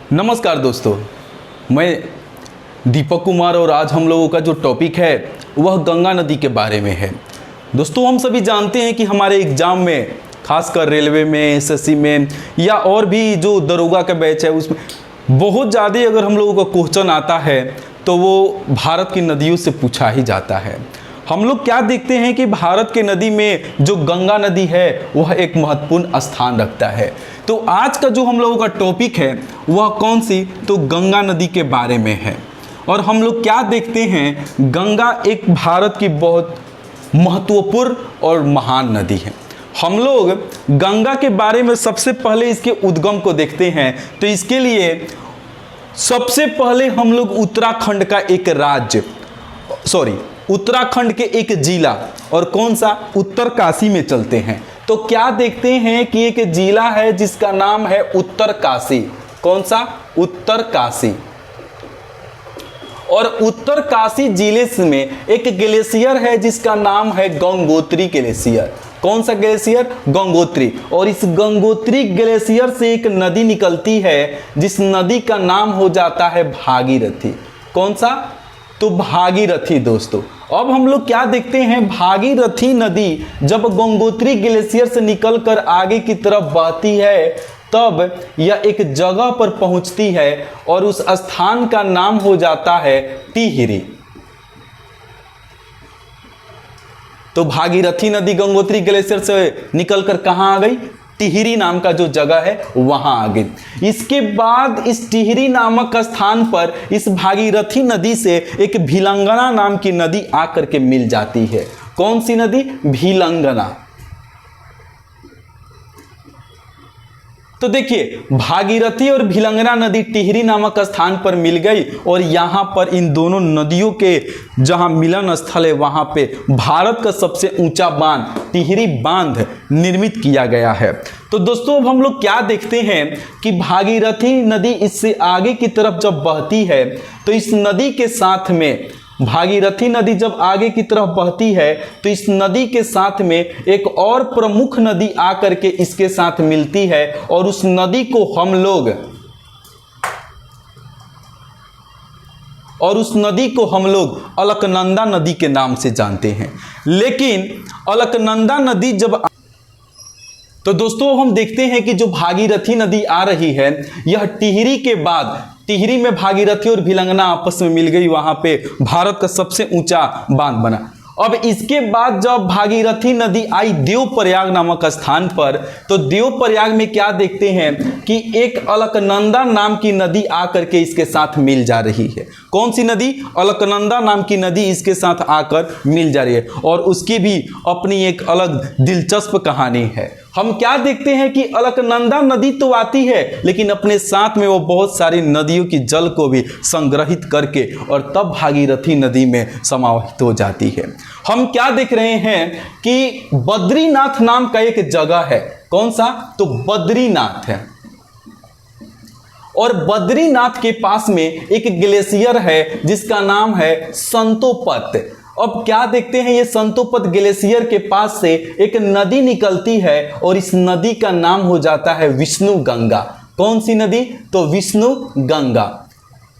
नमस्कार दोस्तों, मैं दीपक कुमार और आज हम लोगों का जो टॉपिक है वह गंगा नदी के बारे में है। दोस्तों, हम सभी जानते हैं कि हमारे एग्ज़ाम में, खासकर रेलवे में, एसएससी में या और भी जो दरोगा का बैच है उसमें बहुत ज़्यादा अगर हम लोगों का क्वेश्चन आता है तो वो भारत की नदियों से पूछा ही जाता है। हम लोग क्या देखते हैं कि भारत के नदी में जो गंगा नदी है वह एक महत्वपूर्ण स्थान रखता है। तो आज का जो हम लोगों का टॉपिक है वह कौन सी, तो गंगा नदी के बारे में है। और हम लोग क्या देखते हैं, गंगा एक भारत की बहुत महत्वपूर्ण और महान नदी है। हम लोग गंगा के बारे में सबसे पहले इसके उद्गम को देखते हैं। तो इसके लिए सबसे पहले हम लोग उत्तराखंड का एक राज्य, उत्तराखंड के एक जिला और कौन सा, उत्तरकाशी में चलते हैं। तो क्या देखते हैं कि एक जिला है जिसका नाम है उत्तरकाशी। कौन सा, उत्तरकाशी। और उत्तरकाशी जिले में एक ग्लेशियर है जिसका नाम है गंगोत्री ग्लेशियर। कौन सा ग्लेशियर, गंगोत्री। और इस गंगोत्री ग्लेशियर से एक नदी निकलती है जिस नदी का नाम हो जाता है भागीरथी। कौन सा, तो भागीरथी। दोस्तों, अब हम लोग क्या देखते हैं, भागीरथी नदी जब गंगोत्री ग्लेशियर से निकलकर आगे की तरफ बहती है तब यह एक जगह पर पहुंचती है और उस स्थान का नाम हो जाता है टिहरी। तो भागीरथी नदी गंगोत्री ग्लेशियर से निकलकर कहां आ गई, टिहरी नाम का जो जगह है वहां आ गई। इसके बाद इस टिहरी नामक स्थान पर इस भागीरथी नदी से एक भिलंगना नाम की नदी आकर के मिल जाती है। कौन सी नदी, भिलंगना। तो देखिए, भागीरथी और भिलंगना नदी टिहरी नामक स्थान पर मिल गई और यहाँ पर इन दोनों नदियों के जहाँ मिलन स्थल है वहाँ पे भारत का सबसे ऊंचा बांध, टिहरी बांध निर्मित किया गया है। तो दोस्तों, अब हम लोग क्या देखते हैं कि भागीरथी नदी इससे आगे की तरफ जब बहती है तो इस नदी के साथ में, भागीरथी नदी जब आगे की तरफ बहती है तो इस नदी के साथ में एक और प्रमुख नदी आकर के इसके साथ मिलती है और उस नदी को हम लोग अलकनंदा नदी के नाम से जानते हैं। लेकिन अलकनंदा नदी जब, तो दोस्तों हम देखते हैं कि जो भागीरथी नदी आ रही है यह टिहरी के बाद, टिहरी में भागीरथी और भिलंगना आपस में मिल गई, वहां पे भारत का सबसे ऊंचा बांध बना। अब इसके बाद जब भागीरथी नदी आई देवप्रयाग नामक स्थान पर, तो देवप्रयाग में क्या देखते हैं कि एक अलकनंदा नाम की नदी आकर के इसके साथ मिल जा रही है। कौन सी नदी, अलकनंदा नाम की नदी इसके साथ आकर मिल जा रही है और उसकी भी अपनी एक अलग दिलचस्प कहानी है। हम क्या देखते हैं कि अलकनंदा नदी तो आती है लेकिन अपने साथ में वो बहुत सारी नदियों की जल को भी संग्रहित करके और तब भागीरथी नदी में समाहित हो जाती है। हम क्या देख रहे हैं कि बद्रीनाथ नाम का एक जगह है। कौन सा, तो बद्रीनाथ है। और बद्रीनाथ के पास में एक ग्लेशियर है जिसका नाम है संतोपत। अब क्या देखते हैं, ये संतोपत ग्लेशियर के पास से एक नदी निकलती है और इस नदी का नाम हो जाता है विष्णु गंगा। कौन सी नदी, तो विष्णु गंगा।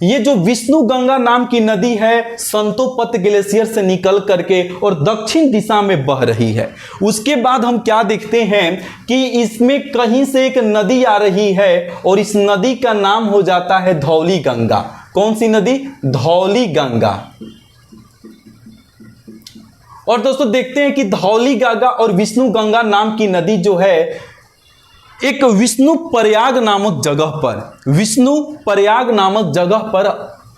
ये जो विष्णु गंगा नाम की नदी है संतोपत ग्लेशियर से निकल करके और दक्षिण दिशा में बह रही है। उसके बाद हम क्या देखते हैं कि इसमें कहीं से एक नदी आ रही है और इस नदी का नाम हो जाता है धौली गंगा। कौन सी नदी, धौली गंगा। और दोस्तों देखते हैं कि धौली गंगा और विष्णु गंगा नाम की नदी जो है एक विष्णु प्रयाग नामक जगह पर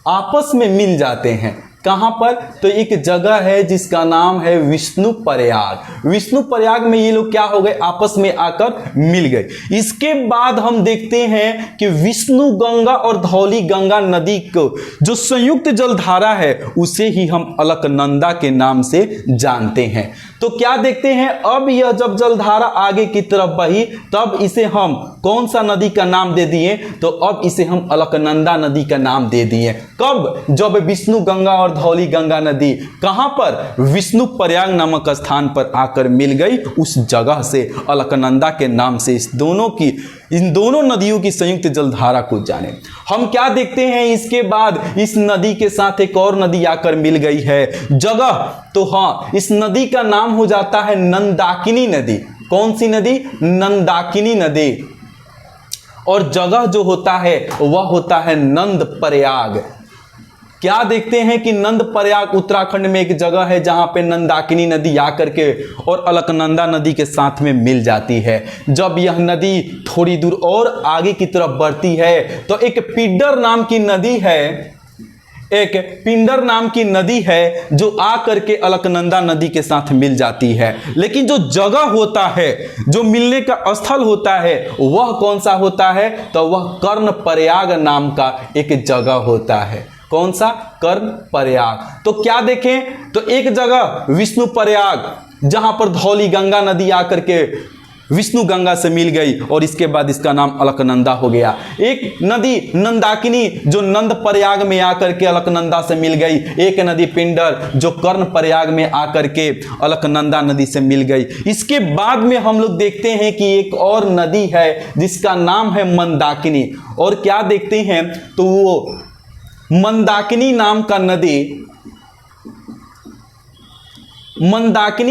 आपस में मिल जाते हैं। कहां पर, तो एक जगह है जिसका नाम है विष्णु प्रयाग। विष्णु प्रयाग में ये लोग क्या हो गए, आपस में आकर मिल गए। इसके बाद हम देखते हैं कि विष्णु गंगा और धौली गंगा नदी को जो संयुक्त जलधारा है उसे ही हम अलकनंदा के नाम से जानते हैं। तो क्या देखते हैं, अब यह जब जलधारा आगे की तरफ बही तब इसे हम कौन सा नदी का नाम दे दिए, तो अब इसे हम अलकनंदा नदी का नाम दे दिए। कब, जब विष्णु गंगा और बार धौली गंगा नदी कहां पर, विष्णु प्रयाग नामक स्थान पर आकर मिल गई। उस जगह से अलकनंदा के नाम से इन दोनों नदियों की संयुक्त जलधारा को जाने। हम क्या देखते हैं, इसके बाद इस नदी के साथ एक और नदी आकर मिल गई है जगह, तो हाँ, इस नदी का नाम हो जाता है नंदाकिनी नदी। कौन सी नदी, नंदाकिनी नदी। और जगह जो होता है वह होता है नंद प्रयाग। क्या देखते हैं कि नंद प्रयाग उत्तराखंड में एक जगह है जहां पे नंदाकिनी नदी आकर के और अलकनंदा नदी के साथ में मिल जाती है। जब यह नदी थोड़ी दूर और आगे की तरफ बढ़ती है तो एक पिंडर नाम की नदी है जो आकर के अलकनंदा नदी के साथ मिल जाती है। लेकिन जो जगह होता है, जो मिलने का स्थल होता है, वह कौन सा होता है, तो वह कर्ण प्रयाग नाम का एक जगह होता है। कौन सा, कर्ण प्रयाग। तो क्या देखें, तो एक जगह विष्णु प्रयाग जहां पर धौली गंगा नदी आकर के विष्णु गंगा से मिल गई और इसके बाद इसका नाम अलकनंदा हो गया। एक नदी नंदाकिनी जो नंद प्रयाग में आकर के अलकनंदा से मिल गई। एक नदी पिंडर जो कर्ण प्रयाग में आकर के अलकनंदा नदी से मिल गई। इसके बाद में हम लोग देखते हैं कि एक और नदी है जिसका नाम है मंदाकिनी। और क्या देखते हैं, तो वो मंदाकिनी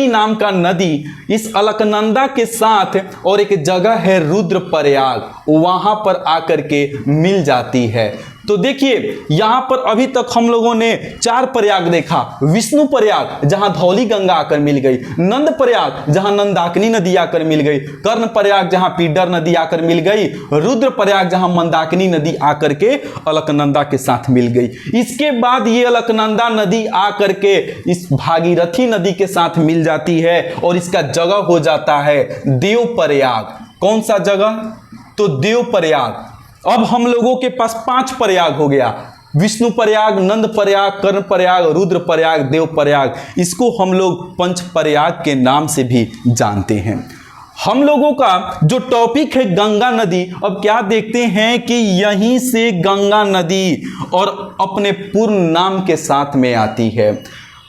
नाम का नदी इस अलकनंदा के साथ और एक जगह है रुद्रप्रयाग, वहां पर आकर के मिल जाती है। तो देखिए यहां पर अभी तक हम लोगों ने 4 प्रयाग देखा। विष्णु प्रयाग जहां धौली गंगा आकर मिल गई, नंद प्रयाग जहां नंदाकिनी नदी आकर मिल गई, कर्ण प्रयाग जहां पीडर नदी आकर मिल गई, रुद्र प्रयाग जहां मंदाकिनी नदी आकर के अलकनंदा के साथ मिल गई। इसके बाद ये अलकनंदा नदी आकर के इस भागीरथी नदी के साथ मिल जाती है और इसका जगह हो जाता है देवप्रयाग। कौन सा जगह, तो देवप्रयाग। अब हम लोगों के पास 5 प्रयाग हो गया, विष्णु प्रयाग, नंद प्रयाग, कर्ण प्रयाग, रुद्र प्रयाग, देव प्रयाग। इसको हम लोग पंच प्रयाग के नाम से भी जानते हैं। हम लोगों का जो टॉपिक है गंगा नदी, अब क्या देखते हैं कि यहीं से गंगा नदी और अपने पूर्ण नाम के साथ में आती है।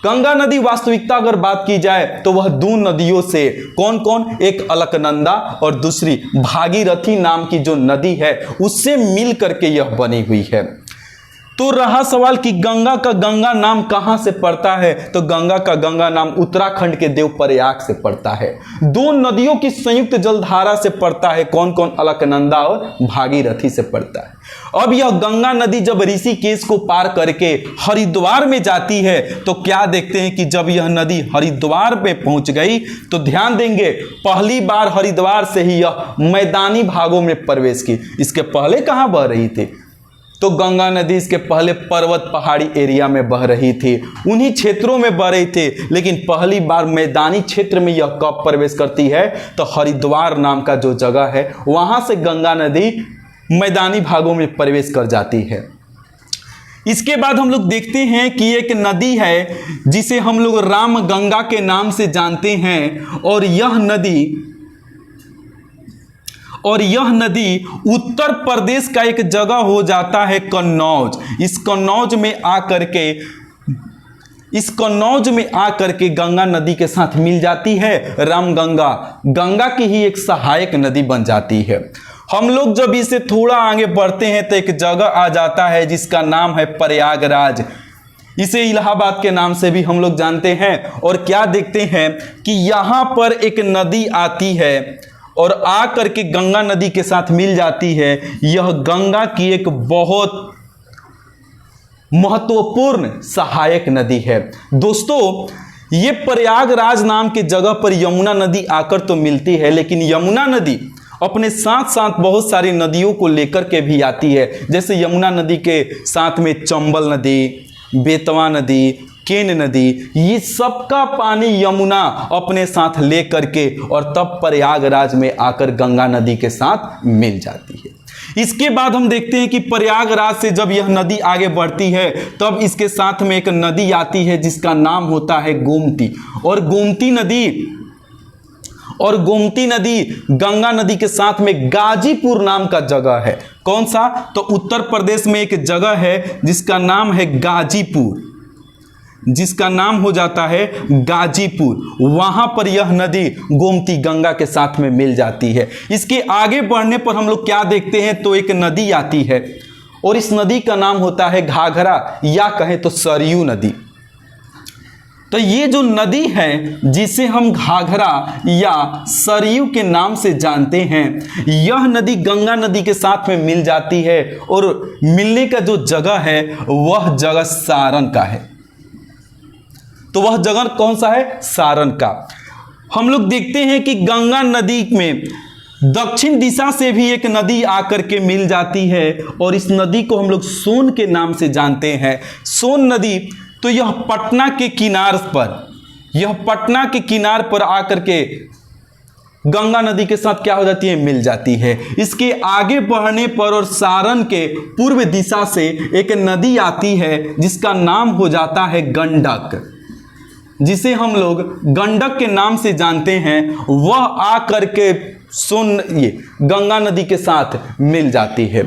गंगा नदी वास्तविकता अगर बात की जाए तो वह 2 नदियों से, कौन कौन, एक अलकनंदा और दूसरी भागीरथी नाम की जो नदी है उससे मिल करके यह बनी हुई है। तो रहा सवाल कि गंगा का गंगा नाम कहां से पड़ता है, तो गंगा का गंगा नाम उत्तराखंड के देवप्रयाग से पड़ता है। 2 नदियों की संयुक्त जलधारा से पड़ता है। कौन कौन, अलकनंदा और भागीरथी से पड़ता है। अब यह गंगा नदी जब ऋषिकेश को पार करके हरिद्वार में जाती है तो क्या देखते हैं कि जब यह नदी हरिद्वार में पहुंच गई तो ध्यान देंगे पहली बार हरिद्वार से ही यह मैदानी भागों में प्रवेश की। इसके पहले कहां बह रही थी, तो गंगा नदी इसके पहले पर्वत पहाड़ी एरिया में बह रही थी, उन्हीं क्षेत्रों में बह रही थी। लेकिन पहली बार मैदानी क्षेत्र में यह कब प्रवेश करती है, तो हरिद्वार नाम का जो जगह है वहां से गंगा नदी मैदानी भागों में प्रवेश कर जाती है। इसके बाद हम लोग देखते हैं कि एक नदी है जिसे हम लोग राम गंगा के नाम से जानते हैं और यह नदी उत्तर प्रदेश का एक जगह हो जाता है कन्नौज। इस कन्नौज में आकर के गंगा नदी के साथ मिल जाती है रामगंगा। गंगा की ही एक सहायक नदी बन जाती है। हम लोग जब इसे थोड़ा आगे बढ़ते हैं तो एक जगह आ जाता है जिसका नाम है प्रयागराज। इसे इलाहाबाद के नाम से भी हम लोग जानते हैं। और क्या देखते हैं कि यहाँ पर एक नदी आती है और आकर के गंगा नदी के साथ मिल जाती है। यह गंगा की एक बहुत महत्वपूर्ण सहायक नदी है। दोस्तों, ये प्रयागराज नाम के जगह पर यमुना नदी आकर तो मिलती है, लेकिन यमुना नदी अपने साथ साथ बहुत सारी नदियों को लेकर के भी आती है। जैसे यमुना नदी के साथ में चंबल नदी, बेतवा नदी, केन नदी, ये सबका पानी यमुना अपने साथ ले करके और तब प्रयागराज में आकर गंगा नदी के साथ मिल जाती है। इसके बाद हम देखते हैं कि प्रयागराज से जब यह नदी आगे बढ़ती है तब इसके साथ में एक नदी आती है जिसका नाम होता है गोमती। और गोमती नदी गंगा नदी के साथ में गाजीपुर नाम का जगह है। कौन सा, तो उत्तर प्रदेश में एक जगह है जिसका नाम है गाजीपुर। जिसका नाम हो जाता है गाजीपुर, वहां पर यह नदी गोमती गंगा के साथ में मिल जाती है। इसके आगे बढ़ने पर हम लोग क्या देखते हैं, तो एक नदी आती है और इस नदी का नाम होता है घाघरा या कहें तो सरयू नदी। तो ये जो नदी है जिसे हम घाघरा या सरयू के नाम से जानते हैं, यह नदी गंगा नदी के साथ में मिल जाती है और मिलने का जो जगह है वह जगह सारण का है। तो वह जगह कौन सा है, सारण का। हम लोग देखते हैं कि गंगा नदी में दक्षिण दिशा से भी एक नदी आकर के मिल जाती है और इस नदी को हम लोग सोन के नाम से जानते हैं। सोन नदी तो यह पटना के किनार पर आकर के गंगा नदी के साथ क्या हो जाती है, मिल जाती है। इसके आगे बढ़ने पर और सारण के पूर्व दिशा से एक नदी आती है जिसका नाम हो जाता है गंडक, जिसे हम लोग गंडक के नाम से जानते हैं। वह आकर के ये गंगा नदी के साथ मिल जाती है।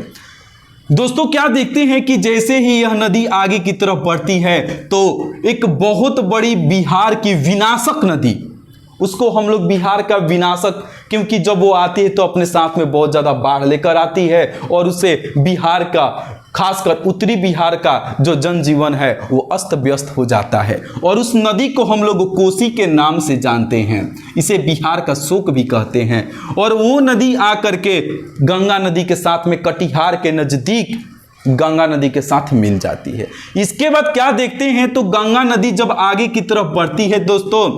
दोस्तों क्या देखते हैं कि जैसे ही यह नदी आगे की तरफ बढ़ती है तो एक बहुत बड़ी बिहार की विनाशक नदी, उसको हम लोग बिहार का विनाशक, क्योंकि जब वो आती है तो अपने साथ में बहुत ज़्यादा बाढ़ लेकर आती है और उसे बिहार का, खासकर उत्तरी बिहार का जो जनजीवन है वो अस्त व्यस्त हो जाता है। और उस नदी को हम लोग कोसी के नाम से जानते हैं, इसे बिहार का शोक भी कहते हैं। और वो नदी आकर के गंगा नदी के साथ में कटिहार के नज़दीक गंगा नदी के साथ मिल जाती है। इसके बाद क्या देखते हैं, तो गंगा नदी जब आगे की तरफ बढ़ती है दोस्तों,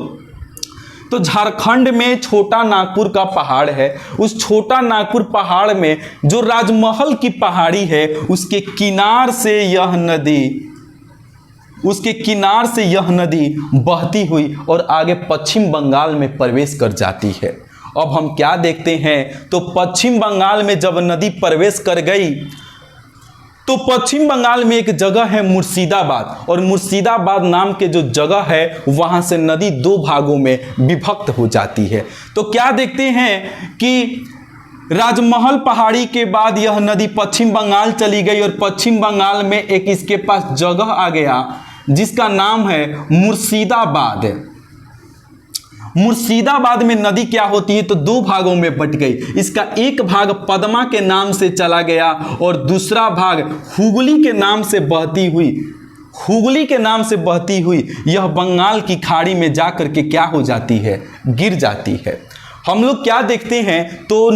तो झारखंड में छोटा नागपुर का पहाड़ है। उस छोटा नागपुर पहाड़ में जो राजमहल की पहाड़ी है उसके किनार से यह नदी बहती हुई और आगे पश्चिम बंगाल में प्रवेश कर जाती है। अब हम क्या देखते हैं, तो पश्चिम बंगाल में जब नदी प्रवेश कर गई तो पश्चिम बंगाल में एक जगह है मुर्शिदाबाद, और मुर्शिदाबाद नाम के जो जगह है वहां से नदी दो भागों में विभक्त हो जाती है। तो क्या देखते हैं कि राजमहल पहाड़ी के बाद यह नदी पश्चिम बंगाल चली गई और पश्चिम बंगाल में एक इसके पास जगह आ गया जिसका नाम है मुर्शिदाबाद। मुर्शिदाबाद में नदी क्या होती है, तो दो भागों में बट गई। इसका एक भाग पद्मा के नाम से चला गया और दूसरा भाग हुगली के नाम से बहती हुई यह बंगाल की खाड़ी में जाकर के क्या हो जाती है, गिर जाती है। हम लोग क्या देखते हैं, तो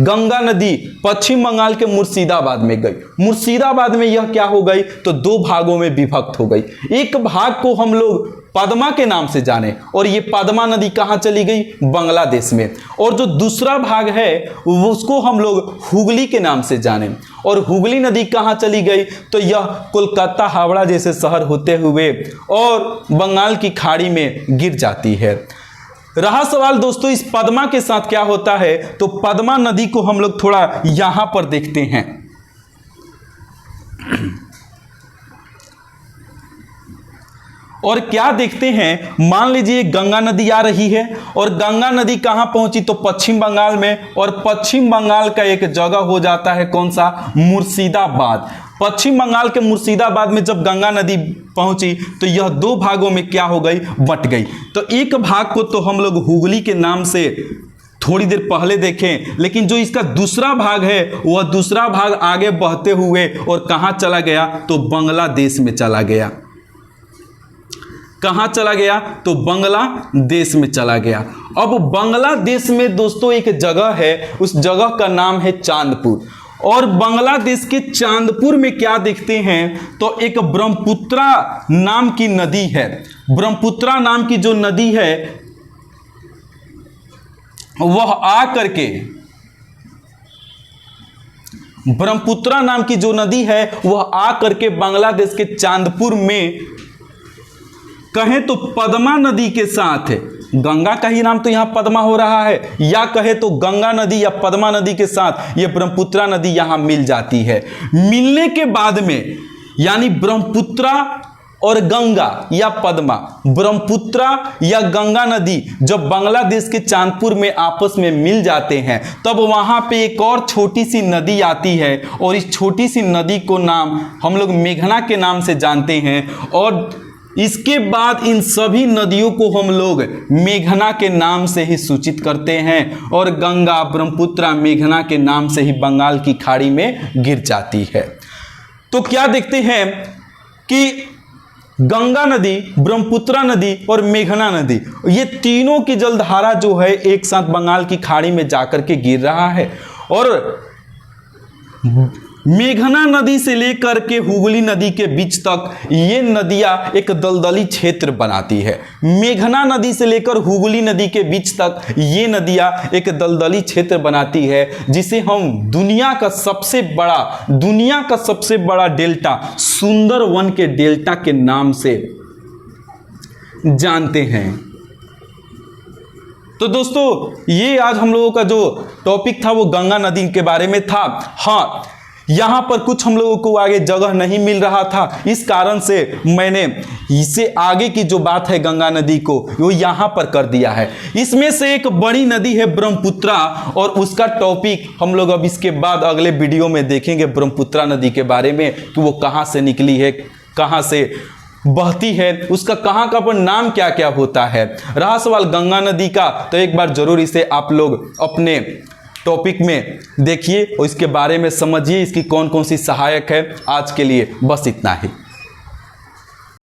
गंगा नदी पश्चिम बंगाल के मुर्शिदाबाद में गई। मुर्शिदाबाद में यह क्या हो गई, तो दो भागों में विभक्त हो गई। एक भाग को हम लोग पद्मा के नाम से जाने और ये पद्मा नदी कहाँ चली गई, बांग्लादेश में। और जो दूसरा भाग है उसको हम लोग हुगली के नाम से जाने, और हुगली नदी कहाँ चली गई, तो यह कोलकाता हावड़ा जैसे शहर होते हुए और बंगाल की खाड़ी में गिर जाती है। रहा सवाल दोस्तों इस पद्मा के साथ क्या होता है, तो पद्मा नदी को हम लोग थोड़ा यहां पर देखते हैं। और क्या देखते हैं, मान लीजिए गंगा नदी आ रही है और गंगा नदी कहां पहुंची, तो पश्चिम बंगाल में, और पश्चिम बंगाल का एक जगह हो जाता है कौन सा, मुर्शिदाबाद। पश्चिम बंगाल के मुर्शिदाबाद में जब गंगा नदी पहुंची तो यह दो भागों में क्या हो गई, बट गई। तो एक भाग को तो हम लोग हुगली के नाम से थोड़ी देर पहले देखें, लेकिन जो इसका दूसरा भाग है वह दूसरा भाग आगे बहते हुए और कहां चला गया, तो बांग्लादेश में चला गया। कहां चला गया, तो बांग्लादेश में चला गया। अब बांग्लादेश में दोस्तों एक जगह है, उस जगह का नाम है चांदपुर। और बांग्लादेश के चांदपुर में क्या देखते हैं, तो एक ब्रह्मपुत्रा नाम की नदी है। ब्रह्मपुत्रा नाम की जो नदी है वह आकर के, ब्रह्मपुत्रा नाम की जो नदी है वह आकर के बांग्लादेश के चांदपुर में, कहें तो पद्मा नदी के साथ, गंगा का ही नाम तो यहां पद्मा हो रहा है, या कहे तो गंगा नदी या पद्मा नदी के साथ यह ब्रह्मपुत्रा नदी यहां मिल जाती है। मिलने के बाद में यानी ब्रह्मपुत्रा और गंगा या पद्मा, ब्रह्मपुत्रा या गंगा नदी जब बांग्लादेश के चांदपुर में आपस में मिल जाते हैं तब वहां पे एक और छोटी सी नदी आती है और इस छोटी सी नदी को नाम हम लोग मेघना के नाम से जानते हैं। और इसके बाद इन सभी नदियों को हम लोग मेघना के नाम से ही सूचित करते हैं और गंगा, ब्रह्मपुत्र, मेघना के नाम से ही बंगाल की खाड़ी में गिर जाती है। तो क्या देखते हैं कि गंगा नदी, ब्रह्मपुत्र नदी और मेघना नदी, ये तीनों की जलधारा जो है एक साथ बंगाल की खाड़ी में जाकर के गिर रहा है। और मेघना नदी से लेकर के हुगली नदी के बीच तक ये नदियां एक दलदली क्षेत्र बनाती है। मेघना नदी से लेकर हुगली नदी के बीच तक ये नदियां एक दलदली क्षेत्र बनाती है, जिसे हम दुनिया का सबसे बड़ा डेल्टा सुंदरवन के डेल्टा के नाम से जानते हैं। तो दोस्तों, ये आज हम लोगों का जो टॉपिक था वो गंगा नदी के बारे में था। हाँ, यहाँ पर कुछ हम लोगों को आगे जगह नहीं मिल रहा था, इस कारण से मैंने इसे आगे की जो बात है गंगा नदी को वो यहाँ पर कर दिया है। इसमें से एक बड़ी नदी है ब्रह्मपुत्र, और उसका टॉपिक हम लोग अब इसके बाद अगले वीडियो में देखेंगे ब्रह्मपुत्र नदी के बारे में कि वो कहाँ से निकली है, कहाँ से बहती है, उसका कहाँ का पर नाम क्या क्या होता है। रहा सवाल गंगा नदी का, तो एक बार जरूर इसे आप लोग अपने टॉपिक में देखिए और इसके बारे में समझिए, इसकी कौन कौन सी सहायक है। आज के लिए बस इतना ही।